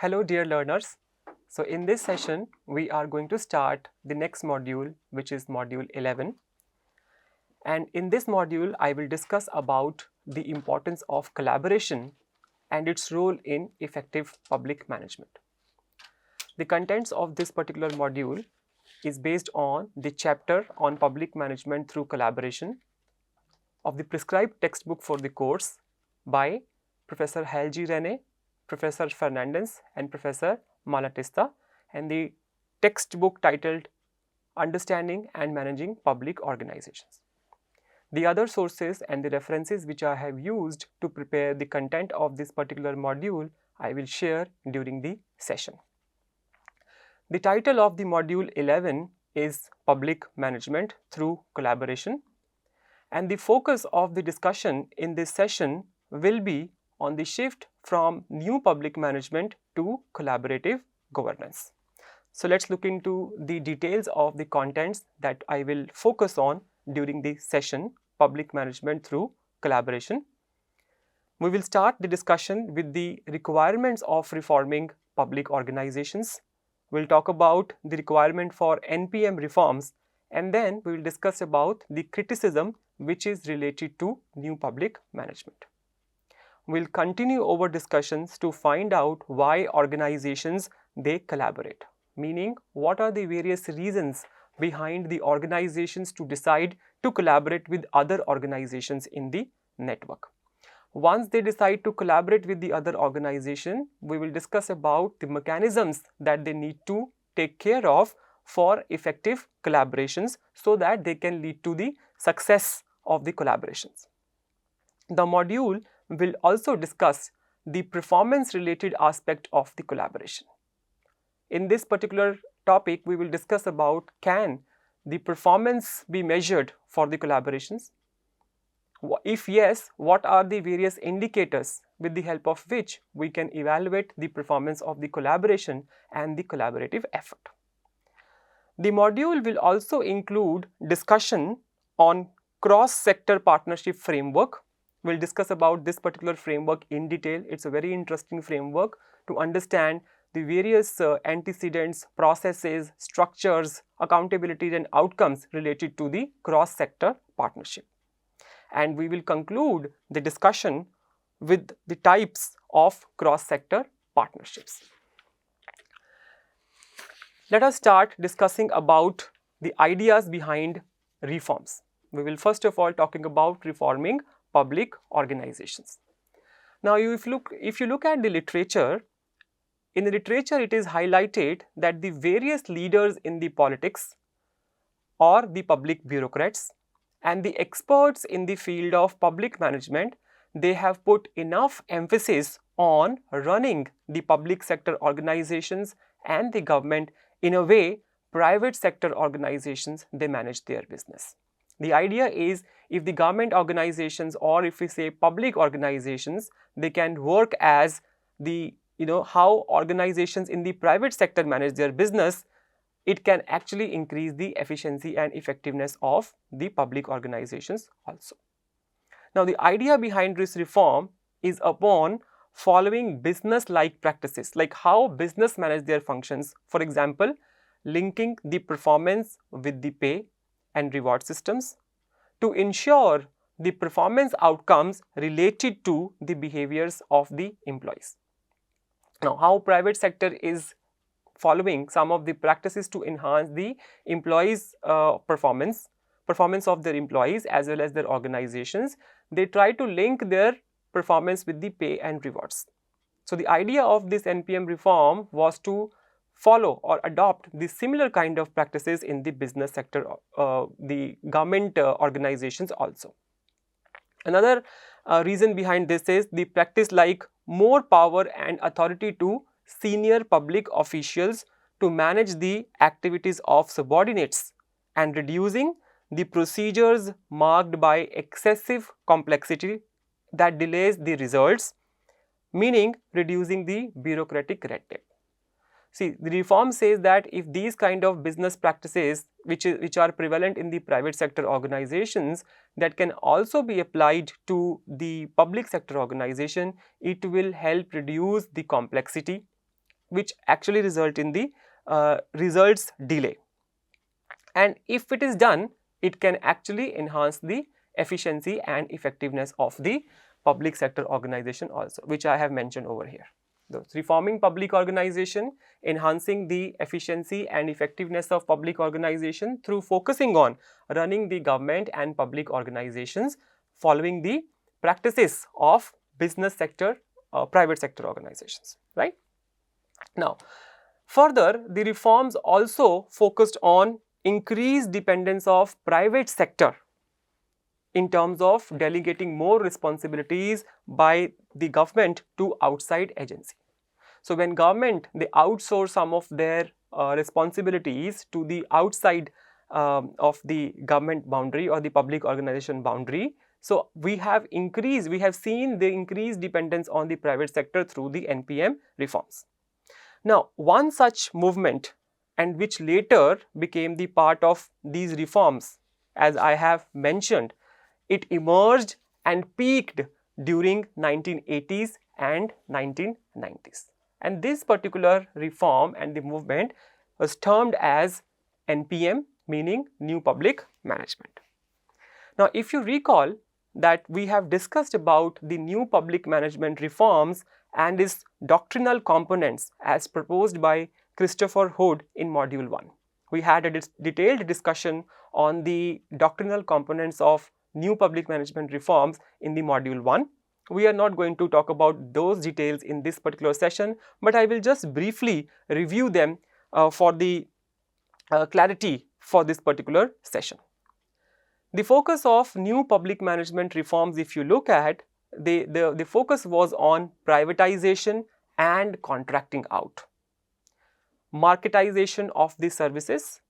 Hello dear learners. So in this session we are going to start the next module, which is module 11, and in this module I will discuss about the importance of collaboration and its role in effective public management. The contents of this particular module is based on the chapter on public management through collaboration of the prescribed textbook for the course by Professor Helgi Rene, Professor Fernandez and Professor Malatesta, and the textbook titled Understanding and Managing Public Organizations. The other sources and the references which I have used to prepare the content of this particular module I will share during the session. The title of the module 11 is Public Management through Collaboration, and the focus of the discussion in this session will be on the shift from new public management to collaborative governance. So let's look into the details of the contents that I will focus on during the session, Public Management through Collaboration. We will start the discussion with the requirements of reforming public organizations. We'll talk about the requirement for NPM reforms, and then we will discuss about the criticism which is related to new public management. We'll continue our discussions to find out why organizations they collaborate, meaning what are the various reasons behind the organizations to decide to collaborate with other organizations in the network. Once they decide to collaborate with the other organization, we will discuss about the mechanisms that they need to take care of for effective collaborations so that they can lead to the success of the collaborations. The module will also discuss the performance related aspect of the collaboration. In this particular topic, we will discuss about can the performance be measured for the collaborations? If yes, what are the various indicators with the help of which we can evaluate the performance of the collaboration and the collaborative effort? The module will also include discussion on cross-sector partnership framework. We'll discuss about this particular framework in detail. It's a very interesting framework to understand the various antecedents, processes, structures, accountabilities and outcomes related to the cross-sector partnership. And we will conclude the discussion with the types of cross-sector partnerships. Let us start discussing about the ideas behind reforms. We will first of all talking about reforming public organizations. Now, if you look at the literature, in the literature it is highlighted that the various leaders in the politics or the public bureaucrats and the experts in the field of public management, they have put enough emphasis on running the public sector organizations and the government in a way private sector organizations they manage their business. The idea is if the government organizations or if we say public organizations, they can work as the how organizations in the private sector manage their business, it can actually increase the efficiency and effectiveness of the public organizations also. Now, the idea behind this reform is upon following business-like practices, like how business manage their functions. For example, linking the performance with the pay and reward systems to ensure the performance outcomes related to the behaviors of the employees. Now, how private sector is following some of the practices to enhance the employees' performance of their employees as well as their organizations. They try to link their performance with the pay and rewards. So, the idea of this NPM reform was to follow or adopt the similar kind of practices in the business sector, the government organizations also. Another reason behind this is the practice like more power and authority to senior public officials to manage the activities of subordinates and reducing the procedures marked by excessive complexity that delays the results, meaning reducing the bureaucratic red tape. See, the reform says that if these kind of business practices which are prevalent in the private sector organizations that can also be applied to the public sector organization, it will help reduce the complexity which actually result in the results delay. And if it is done, it can actually enhance the efficiency and effectiveness of the public sector organization also, which I have mentioned over here. Those reforming public organization, enhancing the efficiency and effectiveness of public organization through focusing on running the government and public organizations following the practices of business sector, private sector organizations, right? Now, further, the reforms also focused on increased dependence of private sector in terms of delegating more responsibilities by the government to outside agency. So, when government they outsource some of their responsibilities to the outside of the government boundary or the public organization boundary, so we have seen the increased dependence on the private sector through the NPM reforms. Now, one such movement, and which later became the part of these reforms, as I have mentioned, it emerged and peaked during 1980s and 1990s. And this particular reform and the movement was termed as NPM, meaning New Public Management. Now, if you recall that we have discussed about the New Public Management reforms and its doctrinal components as proposed by Christopher Hood in Module 1. We had a detailed discussion on the doctrinal components of New Public Management reforms in the Module 1. We are not going to talk about those details in this particular session, but I will just briefly review them for the clarity for this particular session. The focus of New Public Management reforms, if you look at, the focus was on privatization and contracting out, marketization of the services,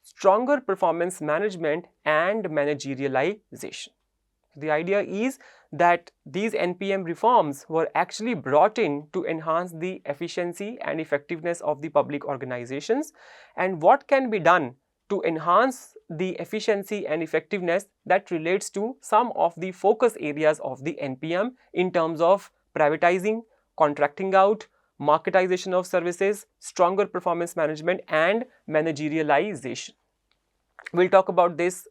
stronger performance management and managerialization. The idea is that these NPM reforms were actually brought in to enhance the efficiency and effectiveness of the public organizations, and what can be done to enhance the efficiency and effectiveness that relates to some of the focus areas of the NPM in terms of privatizing, contracting out, marketization of services, stronger performance management and managerialization. We will talk about this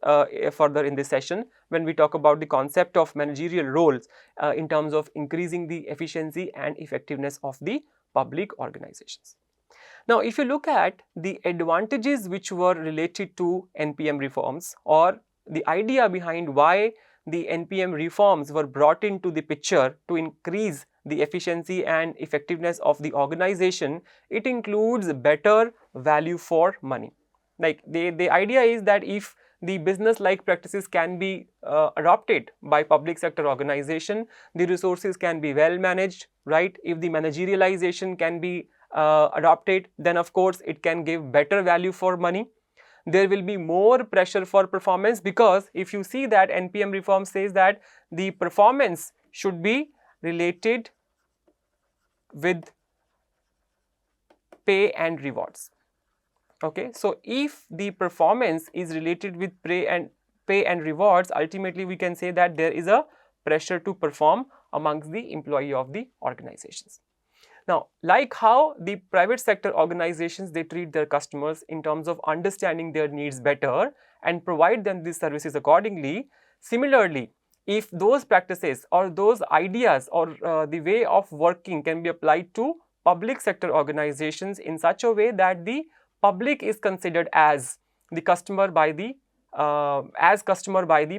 further in this session when we talk about the concept of managerial roles in terms of increasing the efficiency and effectiveness of the public organizations. Now, if you look at the advantages which were related to NPM reforms, or the idea behind why the NPM reforms were brought into the picture to increase the efficiency and effectiveness of the organization, it includes better value for money. Like the idea is that if the business like practices can be adopted by public sector organization, the resources can be well managed, right? If the managerialization can be adopted, then of course it can give better value for money. There will be more pressure for performance, because if you see that NPM reform says that the performance should be related with pay and rewards. Okay, so if the performance is related with pay and rewards, ultimately we can say that there is a pressure to perform amongst the employee of the organizations. Now, like how the private sector organizations, they treat their customers in terms of understanding their needs better and provide them these services accordingly, similarly, if those practices or those ideas or the way of working can be applied to public sector organizations in such a way that the public is considered as the customer by the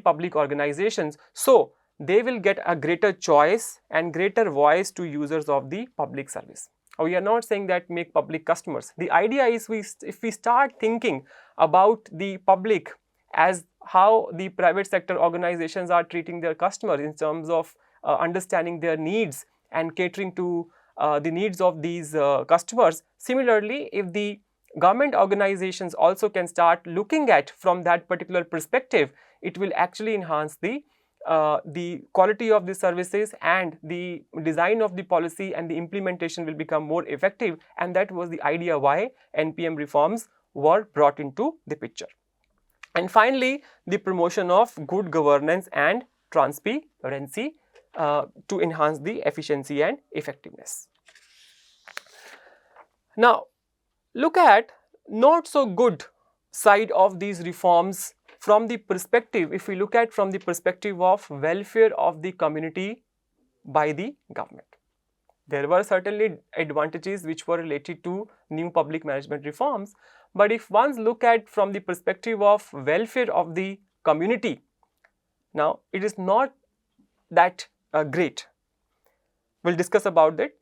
public organizations, so they will get a greater choice and greater voice to users of the public service. We are not saying that make public customers. The idea is if we start thinking about the public as how the private sector organizations are treating their customers in terms of understanding their needs and catering to the needs of these customers. Similarly, if the government organizations also can start looking at from that particular perspective, it will actually enhance the quality of the services, and the design of the policy and the implementation will become more effective, and that was the idea why NPM reforms were brought into the picture. And finally, the promotion of good governance and transparency to enhance the efficiency and effectiveness. Now, look at not so good side of these reforms from the perspective, if we look at from the perspective of welfare of the community by the government. There were certainly advantages which were related to new public management reforms, but if one look at from the perspective of welfare of the community, now it is not that great. We'll discuss about that.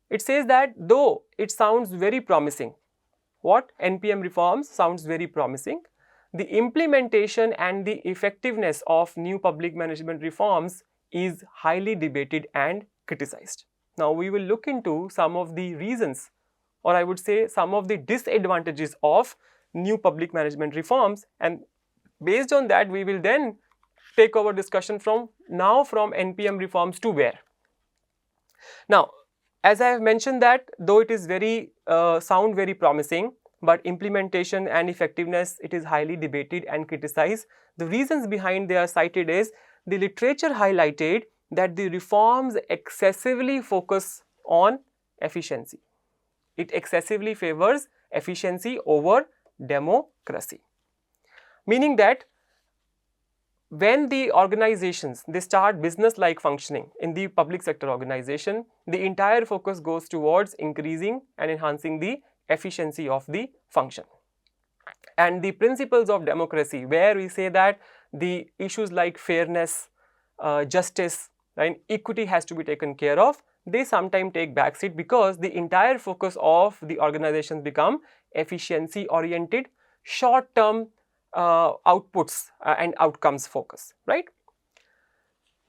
It says that though it sounds very promising, what NPM reforms sounds very promising, the implementation and the effectiveness of new public management reforms is highly debated and criticized. Now, we will look into some of the reasons, or I would say some of the disadvantages of new public management reforms, and based on that we will then take our discussion from NPM reforms to where. Now, as I have mentioned that though it is very sound very promising, but implementation and effectiveness, it is highly debated and criticized. The reasons behind they are cited is the literature highlighted that the reforms excessively focus on efficiency. It excessively favors efficiency over democracy. Meaning that when the organizations they start business like functioning in the public sector organization, the entire focus goes towards increasing and enhancing the efficiency of the function. And the principles of democracy, where we say that the issues like fairness, justice and equity has to be taken care of, they sometimes take backseat because the entire focus of the organizations become efficiency oriented, short term outputs and outcomes focus, right?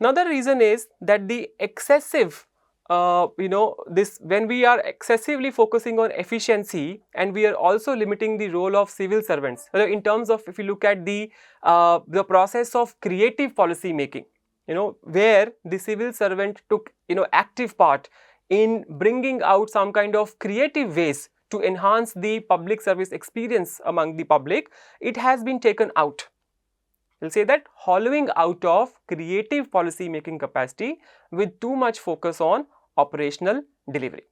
Another reason is that the excessive this when we are excessively focusing on efficiency and we are also limiting the role of civil servants in terms of, if you look at the process of creative policy making, where the civil servant took active part in bringing out some kind of creative ways to enhance the public service experience among the public, it has been taken out. We'll say that hollowing out of creative policy making capacity with too much focus on operational delivery,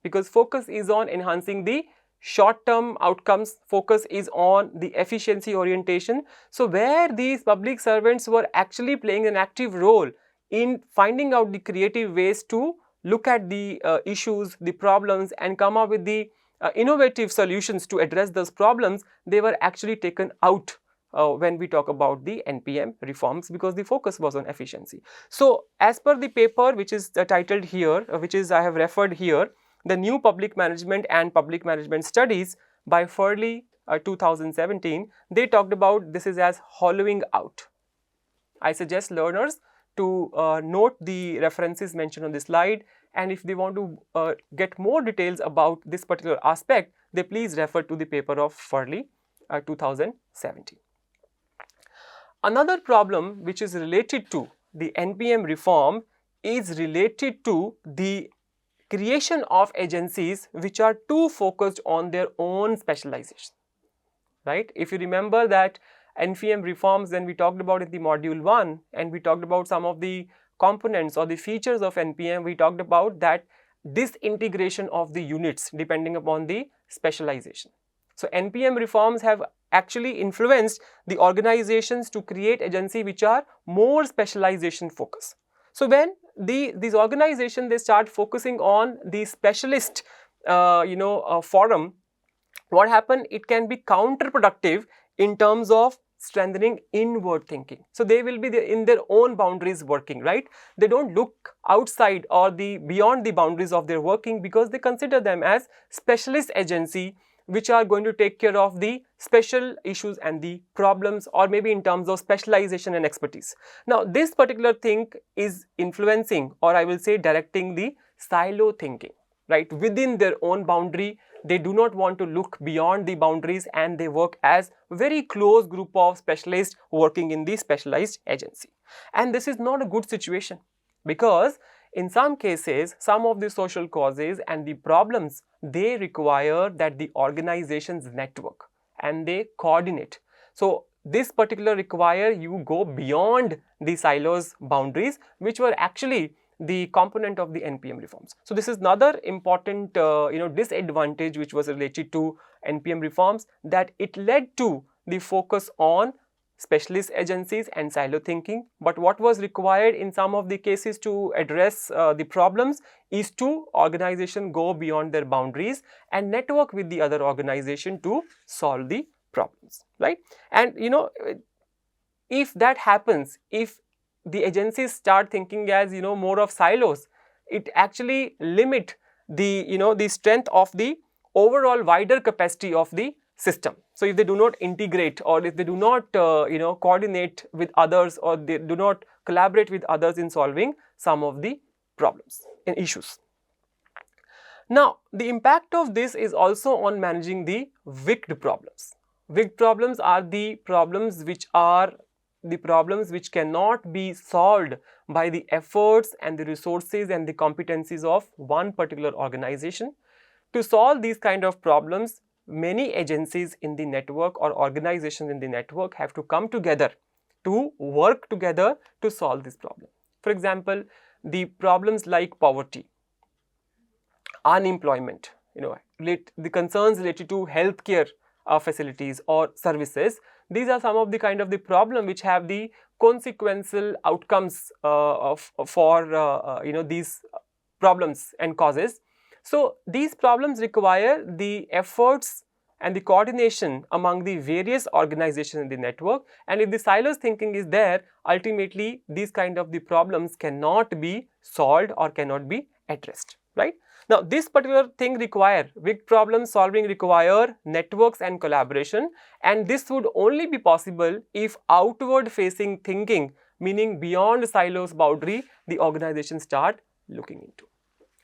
because focus is on enhancing the short term outcomes, focus is on the efficiency orientation. So, where these public servants were actually playing an active role in finding out the creative ways to look at the issues, the problems and come up with the innovative solutions to address those problems, they were actually taken out when we talk about the NPM reforms, because the focus was on efficiency. So, as per the paper which is titled here, which is I have referred here, the New Public Management and Public Management Studies by Furley 2017, they talked about this is as hollowing out. I suggest learners to note the references mentioned on this slide, and if they want to get more details about this particular aspect, they please refer to the paper of Furley 2017. Another problem which is related to the NPM reform is related to the creation of agencies which are too focused on their own specialization, right? If you remember that NPM reforms, when we talked about in the module 1 and we talked about some of the components or the features of NPM, we talked about that disintegration of the units depending upon the specialization. So, NPM reforms have actually influenced the organizations to create agencies which are more specialization focused. So, when these organizations they start focusing on the specialist forum, what happen? It can be counterproductive in terms of strengthening inward thinking. So, they will be in their own boundaries working, right? They don't look outside or beyond the boundaries of their working, because they consider them as specialist agency which are going to take care of the special issues and the problems, or maybe in terms of specialization and expertise. Now, this particular thing is influencing, or I will say directing the silo thinking, right? Within their own boundary, they do not want to look beyond the boundaries and they work as very close group of specialists working in the specialized agency. And this is not a good situation, because in some cases, some of the social causes and the problems, they require that the organizations network and they coordinate. So, this particular require you go beyond the silos boundaries, which were actually the component of the NPM reforms. So this is another important disadvantage which was related to NPM reforms, that it led to the focus on specialist agencies and silo thinking. But what was required in some of the cases to address the problems is to organization go beyond their boundaries and network with the other organization to solve the problems, right? And if that happens, if the agencies start thinking as more of silos, it actually limit the the strength of the overall wider capacity of the system. So if they do not integrate, or if they do not coordinate with others, or they do not collaborate with others in solving some of the problems and issues. Now the impact of this is also on managing the wicked problems. Wicked problems are the problems which cannot be solved by the efforts and the resources and the competencies of one particular organization. To solve these kind of problems, many agencies in the network or organizations in the network have to come together to work together to solve this problem. For example, the problems like poverty, unemployment, the concerns related to healthcare facilities or services. These are some of the kind of the problem which have the consequential outcomes for these problems and causes. So these problems require the efforts and the coordination among the various organizations in the network, and if the silos thinking is there, ultimately these kind of the problems cannot be solved or cannot be addressed, right? Now this particular thing require, big problem solving require networks and collaboration, and this would only be possible if outward facing thinking, meaning beyond silos boundary, the organization start looking into.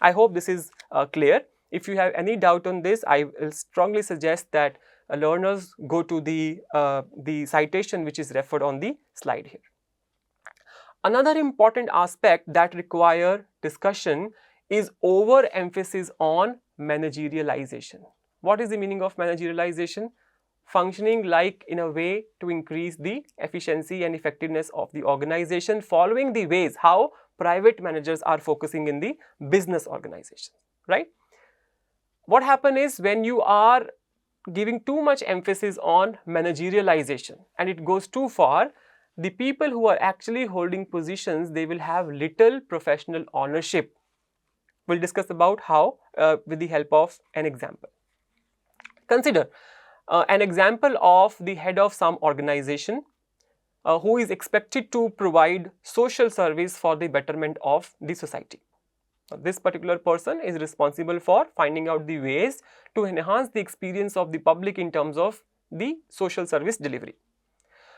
I hope this is clear. If you have any doubt on this, I will strongly suggest that learners go to the citation which is referred on the slide here. Another important aspect that require discussion is overemphasis on managerialization. What is the meaning of managerialization? Functioning like in a way to increase the efficiency and effectiveness of the organization, following the ways how private managers are focusing in the business organization, right? What happens is when you are giving too much emphasis on managerialization and it goes too far, the people who are actually holding positions, they will have little professional ownership. We'll discuss about how with the help of an example. Consider an example of the head of some organization who is expected to provide social service for the betterment of the society. This particular person is responsible for finding out the ways to enhance the experience of the public in terms of the social service delivery.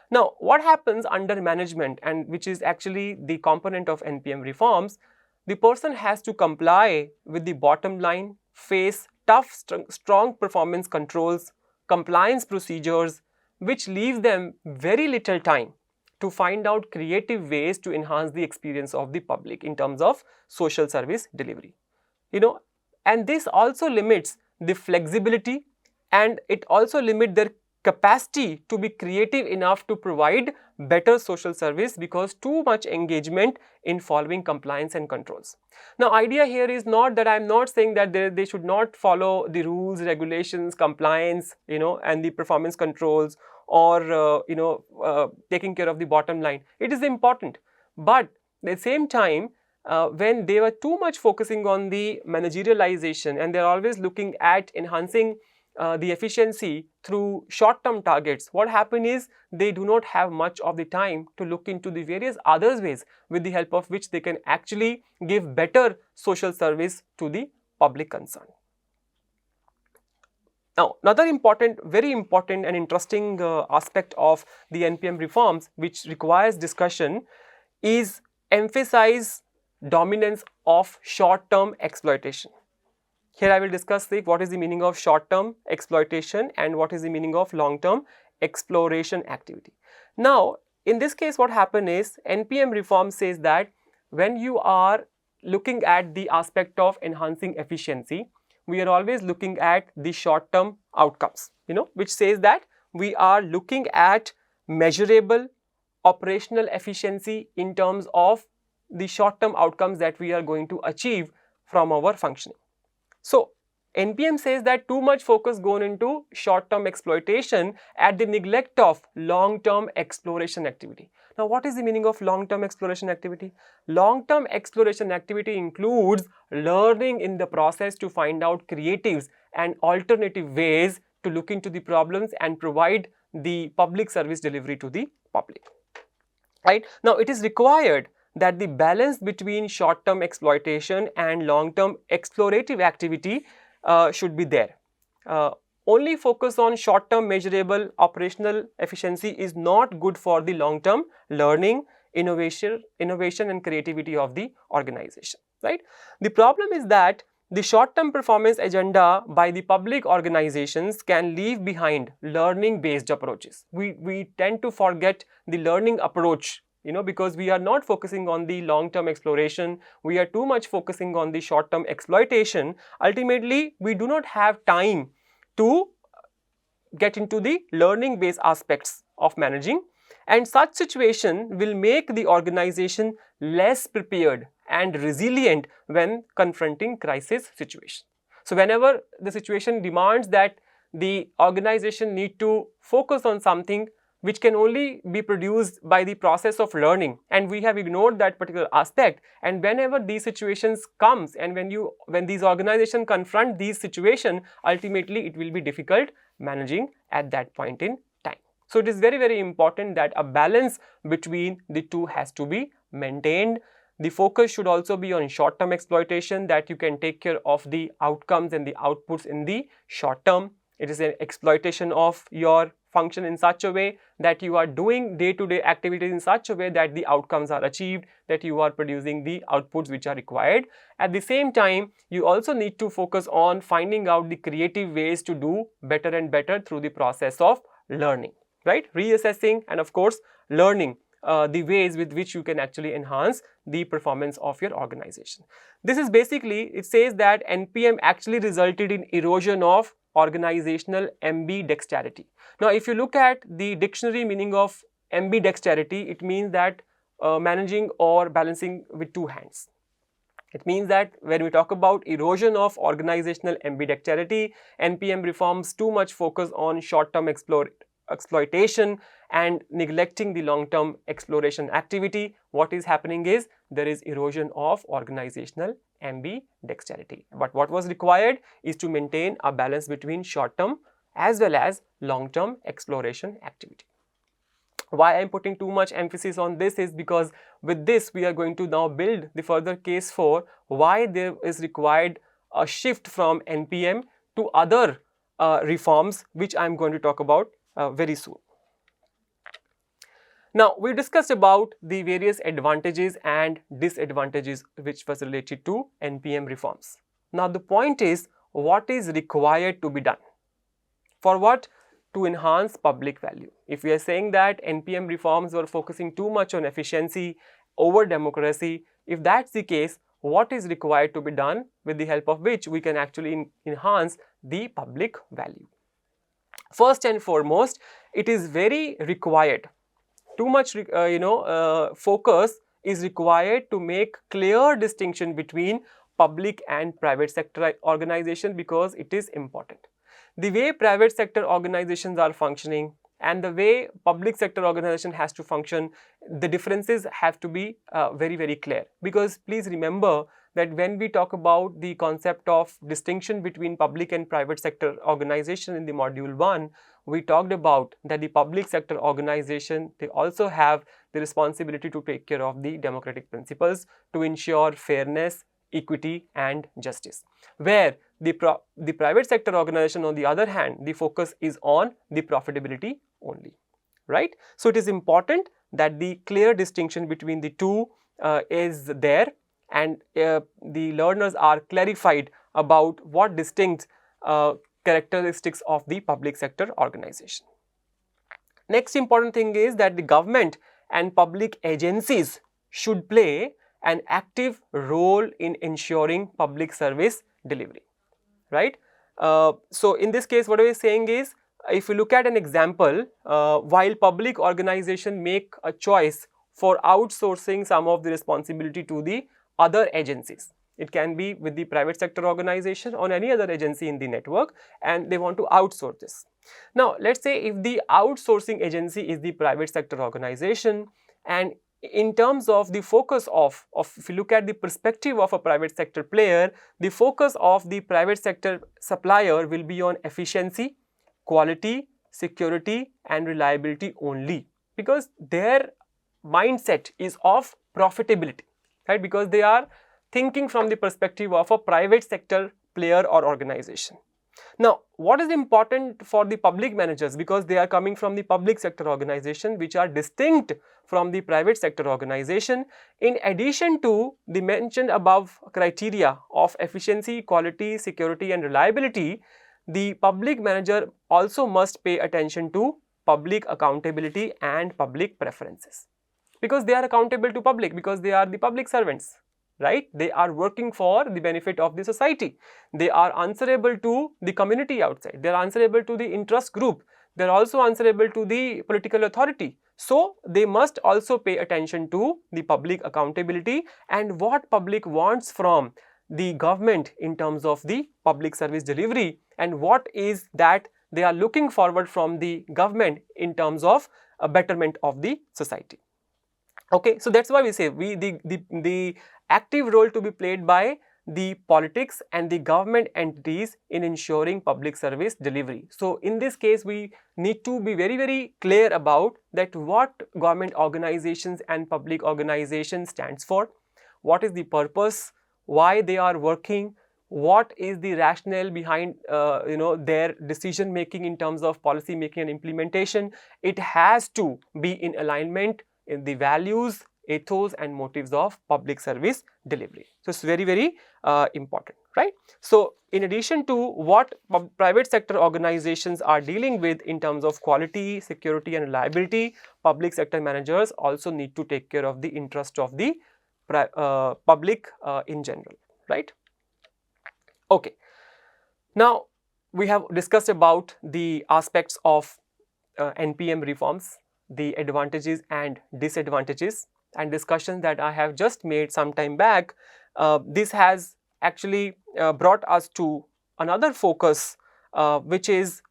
Now, what happens under management, and which is actually the component of NPM reforms, the person has to comply with the bottom line, face tough, strong performance controls, compliance procedures, which leave them very little time to find out creative ways to enhance the experience of the public in terms of social service delivery. And this also limits the flexibility, and it also limits their capacity to be creative enough to provide better social service, because too much engagement in following compliance and controls. Now, idea here is not that I am not saying that they should not follow the rules, regulations, compliance, and the performance controls, or taking care of the bottom line. It is important, but at the same time, when they were too much focusing on the managerialization and they are always looking at enhancing the efficiency through short-term targets, what happens is they do not have much of the time to look into the various other ways with the help of which they can actually give better social service to the public concern. Now, another very important and interesting aspect of the NPM reforms which requires discussion is emphasize dominance of short-term exploitation. Here I will discuss what is the meaning of short-term exploitation and what is the meaning of long-term exploration activity. Now, in this case, what happens is NPM reform says that when you are looking at the aspect of enhancing efficiency, we are always looking at the short-term outcomes, which says that we are looking at measurable operational efficiency in terms of the short-term outcomes that we are going to achieve from our functioning. So, NPM says that too much focus gone into short-term exploitation at the neglect of long-term exploration activity. Now, what is the meaning of long-term exploration activity? Long-term exploration activity includes learning in the process to find out creative and alternative ways to look into the problems and provide the public service delivery to the public. Right? Now, it is required that the balance between short-term exploitation and long-term explorative activity should be there. Only focus on short-term measurable operational efficiency is not good for the long-term learning, innovation and creativity of the organization. Right? The problem is that the short-term performance agenda by the public organizations can leave behind learning-based approaches. We tend to forget the learning approach, because we are not focusing on the long-term exploration. We are too much focusing on the short-term exploitation. Ultimately, we do not have time to get into the learning-based aspects of managing, and such situation will make the organization less prepared and resilient when confronting crisis situation. So, whenever the situation demands that the organization need to focus on something which can only be produced by the process of learning, and we have ignored that particular aspect, and whenever these situations comes and when these organizations confront these situations, ultimately it will be difficult managing at that point in time. So, it is very, very important that a balance between the two has to be maintained. The focus should also be on short-term exploitation, that you can take care of the outcomes and the outputs in the short term. It is an exploitation of your function in such a way that you are doing day-to-day activities in such a way that the outcomes are achieved, that you are producing the outputs which are required. At the same time, you also need to focus on finding out the creative ways to do better and better through the process of learning, right? Reassessing and of course learning the ways with which you can actually enhance the performance of your organization. This is basically, it says that NPM actually resulted in erosion of organizational ambidexterity. Now, if you look at the dictionary meaning of ambidexterity, it means that managing or balancing with two hands. It means that when we talk about erosion of organizational ambidexterity, NPM reforms too much focus on short-term exploitation and neglecting the long-term exploration activity. What is happening is there is erosion of organizational ambidexterity. But what was required is to maintain a balance between short-term as well as long-term exploration activity. Why I am putting too much emphasis on this is because with this we are going to now build the further case for why there is required a shift from NPM to other reforms, which I am going to talk about very soon. Now, we discussed about the various advantages and disadvantages which was related to NPM reforms. Now, the point is, what is required to be done? For what? To enhance public value. If we are saying that NPM reforms were focusing too much on efficiency over democracy, if that's the case, what is required to be done with the help of which we can actually enhance the public value? First and foremost, it is very required. Too much focus is required to make clear distinction between public and private sector organization, because it is important. The way private sector organizations are functioning and the way public sector organization has to function, the differences have to be very, very clear. Because please remember that when we talk about the concept of distinction between public and private sector organization in the module 1, we talked about that the public sector organization, they also have the responsibility to take care of the democratic principles to ensure fairness, equity and justice. Where the private sector organization, on the other hand, the focus is on the profitability only, right? So, it is important that the clear distinction between the two is there, and the learners are clarified about what distinct characteristics of the public sector organization. Next important thing is that the government and public agencies should play an active role in ensuring public service delivery, right? So, in this case, what I was saying is, if you look at an example, while public organization make a choice for outsourcing some of the responsibility to the other agencies. It can be with the private sector organization or any other agency in the network, and they want to outsource this. Now, let's say if the outsourcing agency is the private sector organization, and in terms of the focus of if you look at the perspective of a private sector player, the focus of the private sector supplier will be on efficiency, quality, security and reliability only, because their mindset is of profitability, right? Because they are thinking from the perspective of a private sector player or organization. Now, what is important for the public managers, because they are coming from the public sector organization which are distinct from the private sector organization. In addition to the mentioned above criteria of efficiency, quality, security and reliability, the public manager also must pay attention to public accountability and public preferences, because they are accountable to public, because they are the public servants, right? They are working for the benefit of the society. They are answerable to the community outside. They are answerable to the interest group. They are also answerable to the political authority. So, they must also pay attention to the public accountability and what public wants from the government in terms of the public service delivery, and what is that they are looking forward from the government in terms of a betterment of the society. Okay, so that's why we say the active role to be played by the politics and the government entities in ensuring public service delivery. So, in this case, we need to be very clear about that what government organizations and public organizations stands for, what is the purpose, why they are working, what is the rationale behind their decision making in terms of policy making and implementation. It has to be in alignment in the values, ethos and motives of public service delivery. So, it's very important, right? So, in addition to what private sector organizations are dealing with in terms of quality, security and reliability, public sector managers also need to take care of the interest of the public in general, right? Okay. Now, we have discussed about the aspects of NPM reforms, the advantages and disadvantages, and discussion that I have just made some time back. This has actually brought us to another focus, which is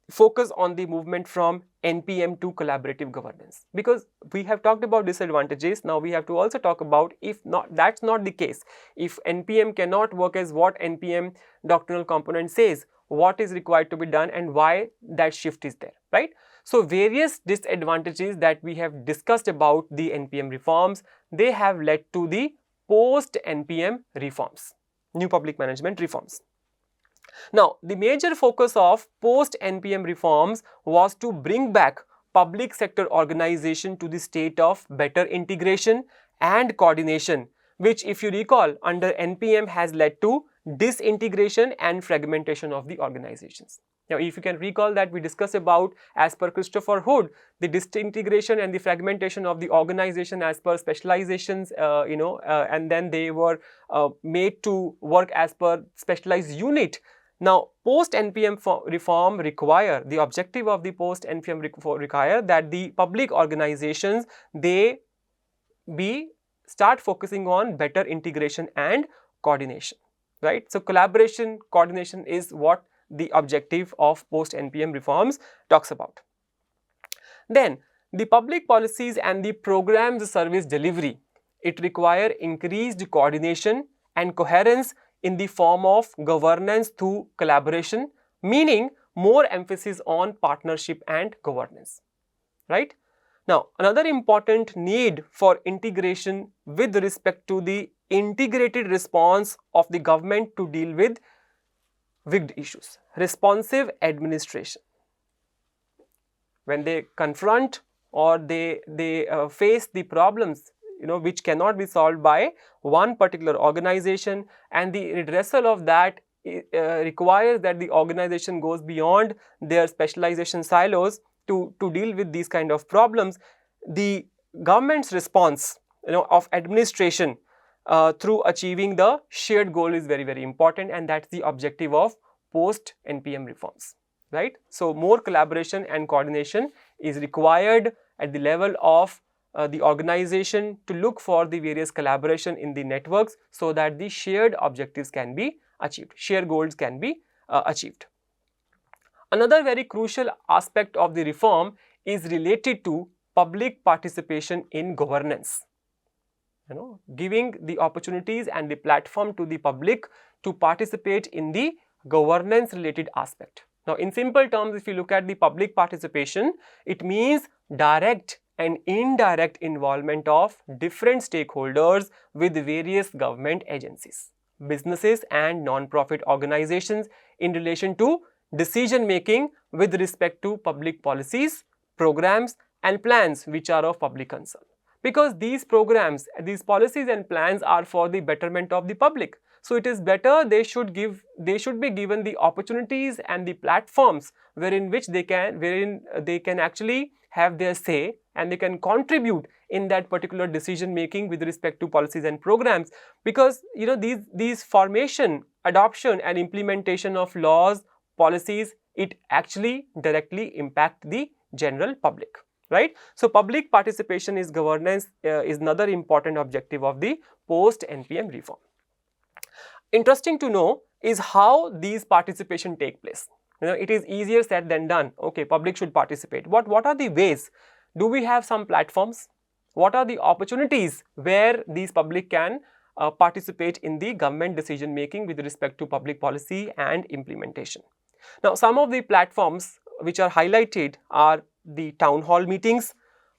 focus on the movement from NPM to collaborative governance, because we have talked about disadvantages. Now, we have to also talk about, if not, that's not the case, if NPM cannot work as what NPM doctrinal component says, what is required to be done and why that shift is there, right? So, various disadvantages that we have discussed about the NPM reforms, they have led to the post NPM reforms, new public management reforms. Now, the major focus of post NPM reforms was to bring back public sector organization to the state of better integration and coordination, which, if you recall, under NPM has led to disintegration and fragmentation of the organizations. Now, if you can recall that we discussed about, as per Christopher Hood, the disintegration and the fragmentation of the organization as per specializations, and then they were made to work as per specialized unit. Now, post NPM reform require, the objective of the post NPM require that the public organizations, they start focusing on better integration and coordination, right? So, collaboration, coordination is what the objective of post NPM reforms talks about. Then, the public policies and the programs service delivery, it require increased coordination and coherence in the form of governance through collaboration, meaning more emphasis on partnership and governance, right? Now, another important need for integration with respect to the integrated response of the government to deal with wicked issues, responsive administration. When they confront or they face the problems, which cannot be solved by one particular organization, and the redressal of that requires that the organization goes beyond their specialization silos to deal with these kind of problems. The government's response, of administration through achieving the shared goal is very important, and that's the objective of post NPM reforms, right? So, more collaboration and coordination is required at the level of the organization to look for the various collaboration in the networks so that the shared objectives can be achieved, shared goals can be achieved. Another very crucial aspect of the reform is related to public participation in governance. Giving the opportunities and the platform to the public to participate in the governance related aspect. Now, in simple terms, if you look at the public participation, it means direct and indirect involvement of different stakeholders with various government agencies, businesses and non-profit organizations in relation to decision making with respect to public policies, programs and plans which are of public concern. Because these programs, these policies and plans are for the betterment of the public. So, it is better they should be given the opportunities and the platforms wherein they can actually have their say and they can contribute in that particular decision making with respect to policies and programs, because these formation, adoption and implementation of laws, policies, it actually directly impact the general public. Right. So, public participation is governance is another important objective of the post NPM reform. Interesting to know is how these participation take place. It is easier said than done. Okay, public should participate. What are the ways? Do we have some platforms? What are the opportunities where these public can participate in the government decision making with respect to public policy and implementation? Now, some of the platforms which are highlighted are the town hall meetings,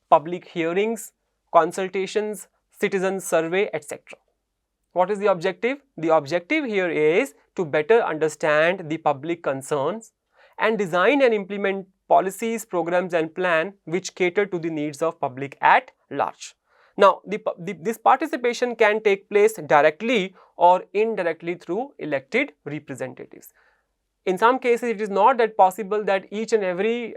public hearings, consultations, citizen survey, etc. What is the objective? The objective here is to better understand the public concerns and design and implement policies, programs and plan which cater to the needs of public at large. Now, this participation can take place directly or indirectly through elected representatives. In some cases, it is not that possible that each and every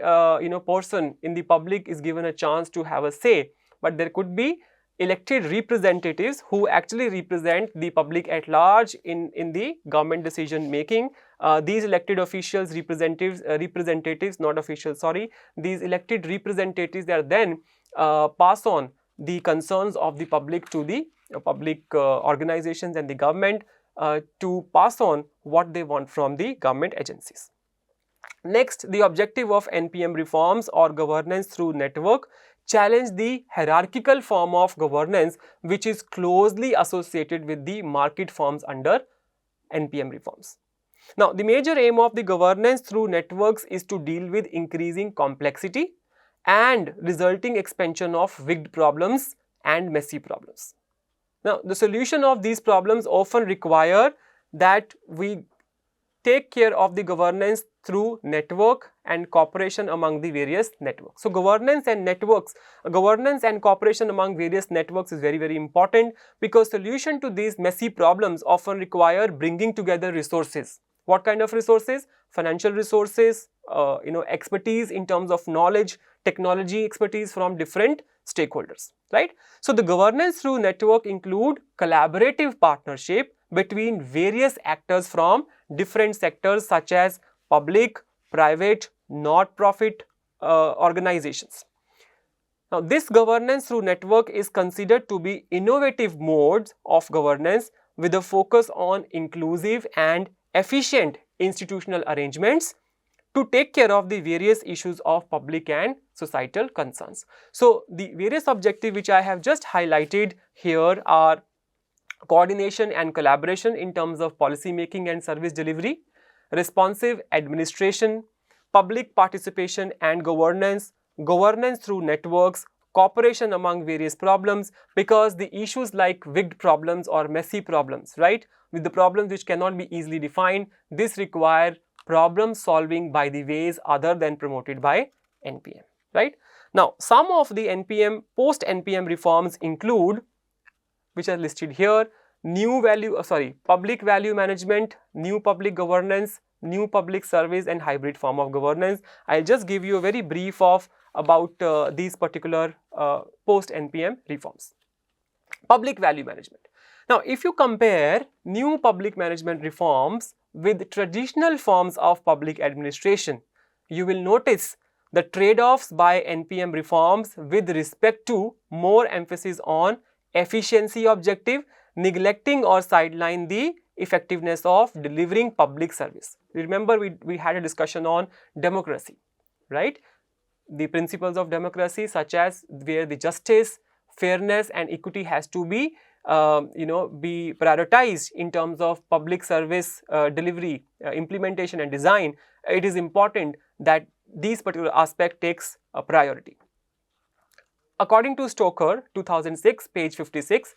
person in the public is given a chance to have a say, but there could be elected representatives who actually represent the public at large in the government decision making. These elected officials, representatives, not officials, sorry, these elected representatives, they are then pass on the concerns of the public to the public organizations and the government to pass on what they want from the government agencies. Next, the objective of NPM reforms or governance through network challenge the hierarchical form of governance which is closely associated with the market forms under NPM reforms. Now, the major aim of the governance through networks is to deal with increasing complexity and resulting expansion of wigged problems and messy problems. Now, the solution of these problems often require that we take care of the governance through network and cooperation among the various networks. So, governance and cooperation among various networks is very, very important, because solution to these messy problems often require bringing together resources. What kind of resources? Financial resources, expertise in terms of knowledge, technology expertise from different stakeholders, right? So, the governance through network include collaborative partnership between various actors from different sectors such as public, private, not-profit organizations. Now, this governance through network is considered to be innovative modes of governance with a focus on inclusive and efficient institutional arrangements to take care of the various issues of public and societal concerns. So, the various objectives which I have just highlighted here are coordination and collaboration in terms of policy making and service delivery, responsive administration, public participation and governance, governance through networks, cooperation among various problems, because the issues like wigged problems or messy problems, right, with the problems which cannot be easily defined, this require problem solving by the ways other than promoted by NPM, right. Now, some of the NPM, post NPM reforms include, which are listed here, public value management, new public governance, new public service and hybrid form of governance. I will just give you a very brief of about these particular post NPM reforms. Public value management. Now, if you compare new public management reforms with traditional forms of public administration, you will notice the trade-offs by NPM reforms with respect to more emphasis on efficiency objective, neglecting or sideline the effectiveness of delivering public service. Remember, we had a discussion on democracy, right? The principles of democracy, such as where the justice, fairness and equity has to be be prioritized in terms of public service delivery, implementation and design. It is important that these particular aspect takes a priority. According to Stoker, 2006, page 56,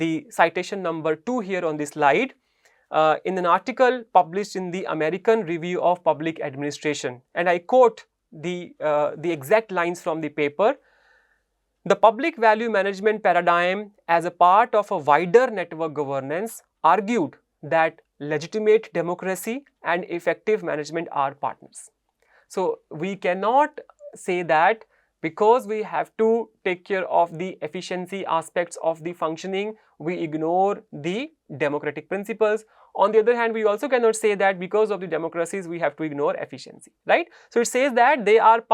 the citation number 2 here on this slide, in an article published in the American Review of Public Administration, and I quote the exact lines from the paper: "The public value management paradigm as a part of a wider network governance argued that legitimate democracy and effective management are partners." So, we cannot say that because we have to take care of the efficiency aspects of the functioning, we ignore the democratic principles. On the other hand, we also cannot say that because of the democracies we have to ignore efficiency, right? So, it says that they are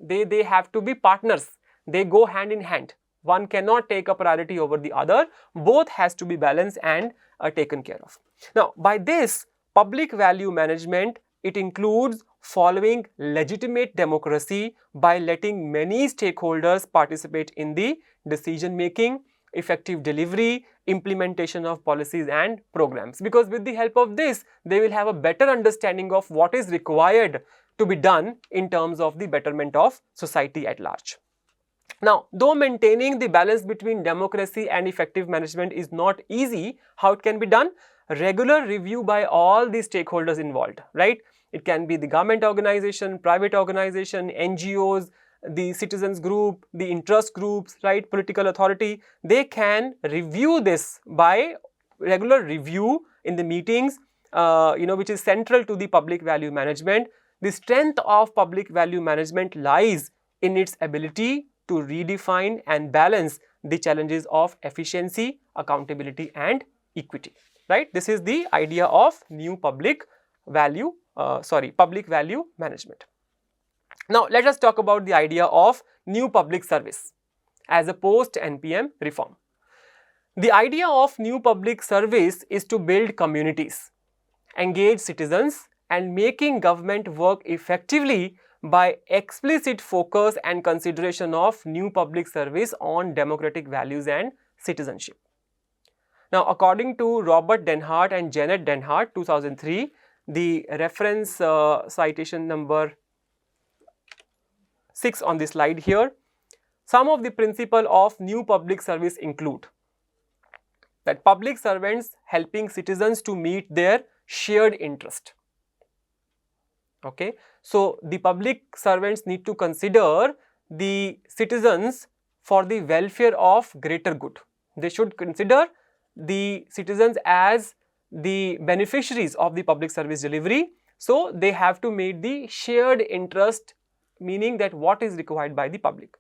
they have to be partners, they go hand in hand. One cannot take a priority over the other, both has to be balanced and taken care of. Now, by this public value management, it includes following legitimate democracy by letting many stakeholders participate in the decision making, effective delivery, implementation of policies and programs, because with the help of this they will have a better understanding of what is required to be done in terms of the betterment of society at large. Now, though maintaining the balance between democracy and effective management is not easy, how it can be done? Regular review by all the stakeholders involved, right? It can be the government organization, private organization, NGOs, the citizens group, the interest groups, right, political authority. They can review this by regular review in the meetings, which is central to the public value management. The strength of public value management lies in its ability to redefine and balance the challenges of efficiency, accountability and equity, right? This is the idea of new public value management. Now, let us talk about the idea of new public service as a post-NPM reform. The idea of new public service is to build communities, engage citizens and making government work effectively by explicit focus and consideration of new public service on democratic values and citizenship. Now, according to Robert Denhart and Janet Denhart, 2003, the reference citation number 6 on the slide here, some of the principles of new public service include that public servants helping citizens to meet their shared interest. Okay. So, the public servants need to consider the citizens for the welfare of greater good. They should consider the citizens as the beneficiaries of the public service delivery. So, they have to meet the shared interest, meaning that what is required by the public.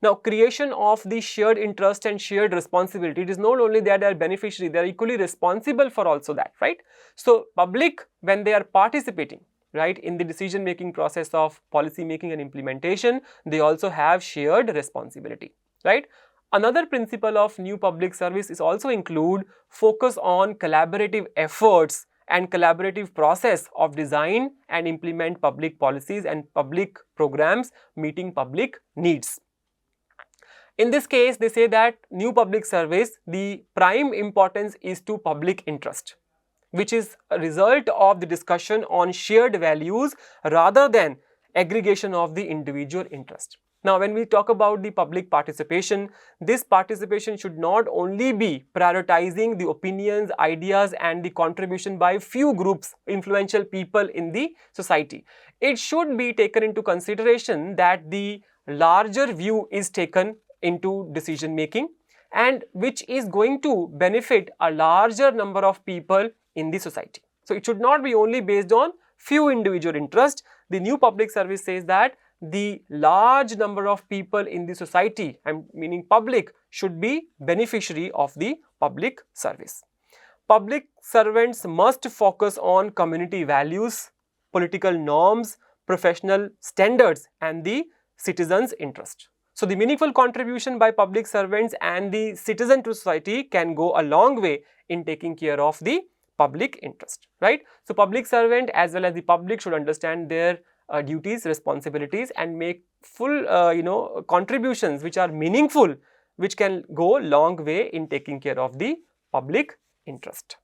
Now, creation of the shared interest and shared responsibility, it is not only that they are beneficiary, they are equally responsible for also that, right. So, public, when they are participating, right, in the decision making process of policy making and implementation, they also have shared responsibility, right. Another principle of new public service is also include focus on collaborative efforts and collaborative process of design and implement public policies and public programs meeting public needs. In this case, they say that new public service, the prime importance is to public interest, which is a result of the discussion on shared values rather than aggregation of the individual interest. Now, when we talk about the public participation, this participation should not only be prioritizing the opinions, ideas and the contribution by few groups, influential people in the society. It should be taken into consideration that the larger view is taken into decision making and which is going to benefit a larger number of people in the society. So, it should not be only based on few individual interests. The new public service says that the large number of people in the society, meaning public, should be beneficiary of the public service. Public servants must focus on community values, political norms, professional standards and the citizens' interest. So the meaningful contribution by public servants and the citizen to society can go a long way in taking care of the public interest, right? So public servant as well as the public should understand their duties, responsibilities, and make full contributions which are meaningful, which can go long way in taking care of the public interest.